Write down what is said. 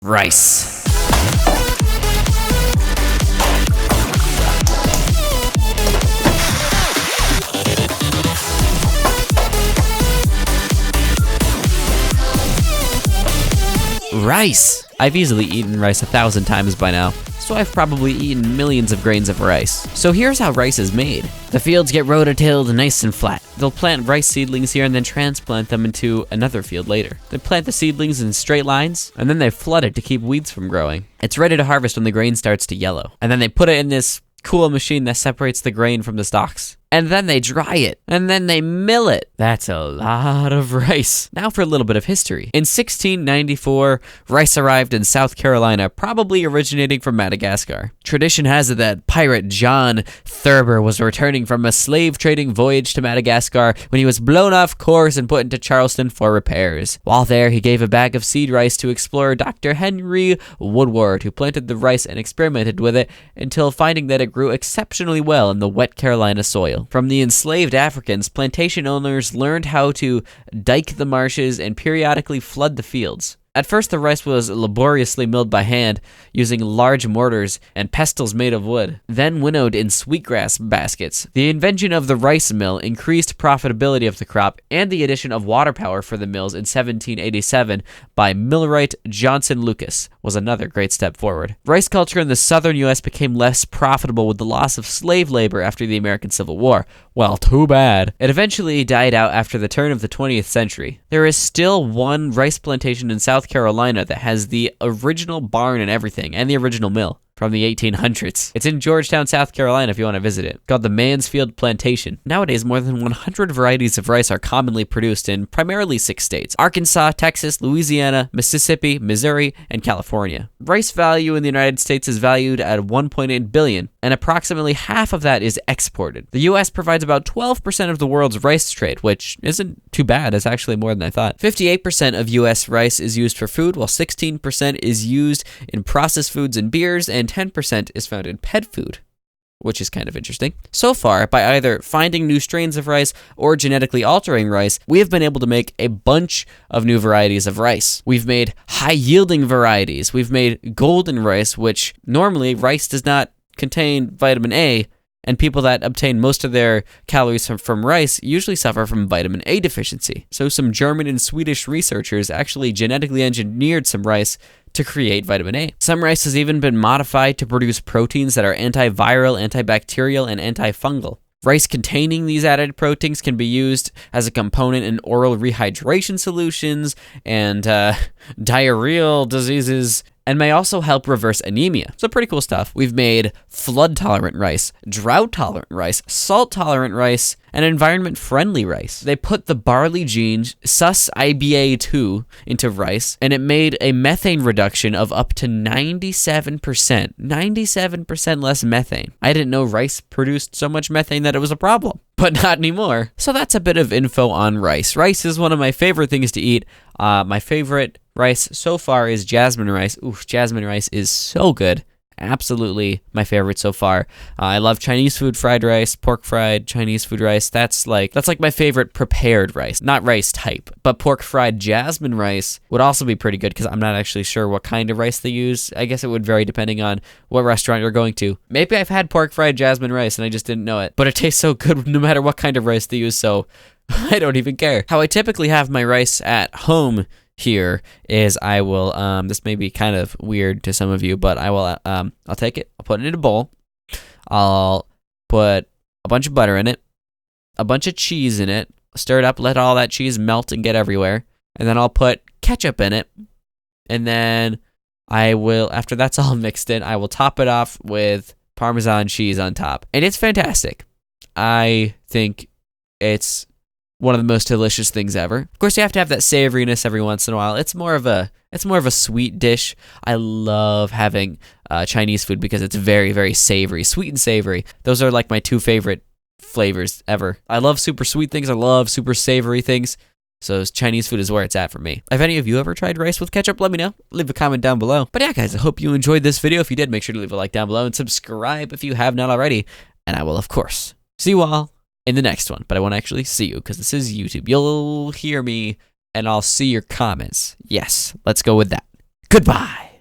Rice. Rice! I've easily eaten rice 1,000 times by now, so I've probably eaten millions of grains of rice. So here's how rice is made. The fields get rototilled nice and flat. They'll plant rice seedlings here and then transplant them into another field later. They plant the seedlings in straight lines, and then they flood it to keep weeds from growing. It's ready to harvest when the grain starts to yellow. And then they put it in this cool machine that separates the grain from the stalks. And then they dry it, and then they mill it. That's a lot of rice. Now for a little bit of history. In 1694, rice arrived in South Carolina, probably originating from Madagascar. Tradition has it that pirate John Thurber was returning from a slave trading voyage to Madagascar when he was blown off course and put into Charleston for repairs. While there, he gave a bag of seed rice to explorer Dr. Henry Woodward, who planted the rice and experimented with it until finding that it grew exceptionally well in the wet Carolina soil. From the enslaved Africans, plantation owners learned how to dike the marshes and periodically flood the fields. At first, the rice was laboriously milled by hand, using large mortars and pestles made of wood, then winnowed in sweetgrass baskets. The invention of the rice mill increased profitability of the crop, and the addition of water power for the mills in 1787 by millwright Johnson Lucas was another great step forward. Rice culture in the southern U.S. became less profitable with the loss of slave labor after the American Civil War. Well, too bad. It eventually died out after the turn of the 20th century. There is still one rice plantation in South Carolina that has the original barn and everything, and the original mill from the 1800s. It's in Georgetown, South Carolina if you want to visit it. It's called the Mansfield Plantation. Nowadays, more than 100 varieties of rice are commonly produced in primarily 6 states: Arkansas, Texas, Louisiana, Mississippi, Missouri, and California. Rice value in the United States is valued at $1.8 billion, and approximately half of that is exported. The U.S. provides about 12% of the world's rice trade, which isn't too bad. It's actually more than I thought. 58% of U.S. rice is used for food, while 16% is used in processed foods and beers, and 10% is found in pet food, which is kind of interesting. So far, by either finding new strains of rice or genetically altering rice, we have been able to make a bunch of new varieties of rice. We've made high-yielding varieties. We've made golden rice, which normally rice does not contain vitamin A, and people that obtain most of their calories from rice usually suffer from vitamin A deficiency. So some German and Swedish researchers actually genetically engineered some rice to create vitamin A. Some rice has even been modified to produce proteins that are antiviral, antibacterial, and antifungal. Rice containing these added proteins can be used as a component in oral rehydration solutions and diarrheal diseases, and may also help reverse anemia. So pretty cool stuff. We've made flood-tolerant rice, drought-tolerant rice, salt-tolerant rice, and environment-friendly rice. They put the barley gene sus-IBA2 into rice, and it made a methane reduction of up to 97%. 97% less methane. I didn't know rice produced so much methane that it was a problem, but not anymore. So that's a bit of info on rice. Rice is one of my favorite things to eat. My favorite rice so far is jasmine rice. Oof, jasmine rice is so good. Absolutely my favorite so far. I love Chinese food fried rice, pork fried Chinese food rice. That's like my favorite prepared rice, not rice type. But pork fried jasmine rice would also be pretty good because I'm not actually sure what kind of rice they use. I guess it would vary depending on what restaurant you're going to. Maybe I've had pork fried jasmine rice and I just didn't know it. But it tastes so good no matter what kind of rice they use, so I don't even care. How I typically have my rice at home here is I will, this may be kind of weird to some of you, but I will, I'll take it, I'll put it in a bowl, I'll put a bunch of butter in it, a bunch of cheese in it, stir it up, let all that cheese melt and get everywhere, and then I'll put ketchup in it, and then I will, after that's all mixed in, I will top it off with Parmesan cheese on top, and it's fantastic. I think it's one of the most delicious things ever. Of course, you have to have that savoriness every once in a while. It's more of a sweet dish. I love having Chinese food because it's very, very savory, sweet and savory. Those are like my two favorite flavors ever. I love super sweet things. I love super savory things. So Chinese food is where it's at for me. Have any of you ever tried rice with ketchup? Let me know. Leave a comment down below. But yeah, guys, I hope you enjoyed this video. If you did, make sure to leave a like down below and subscribe if you have not already. And I will, of course, see you all in the next one, but I won't actually see you because this is YouTube. You'll hear me and I'll see your comments. Yes, let's go with that. Goodbye.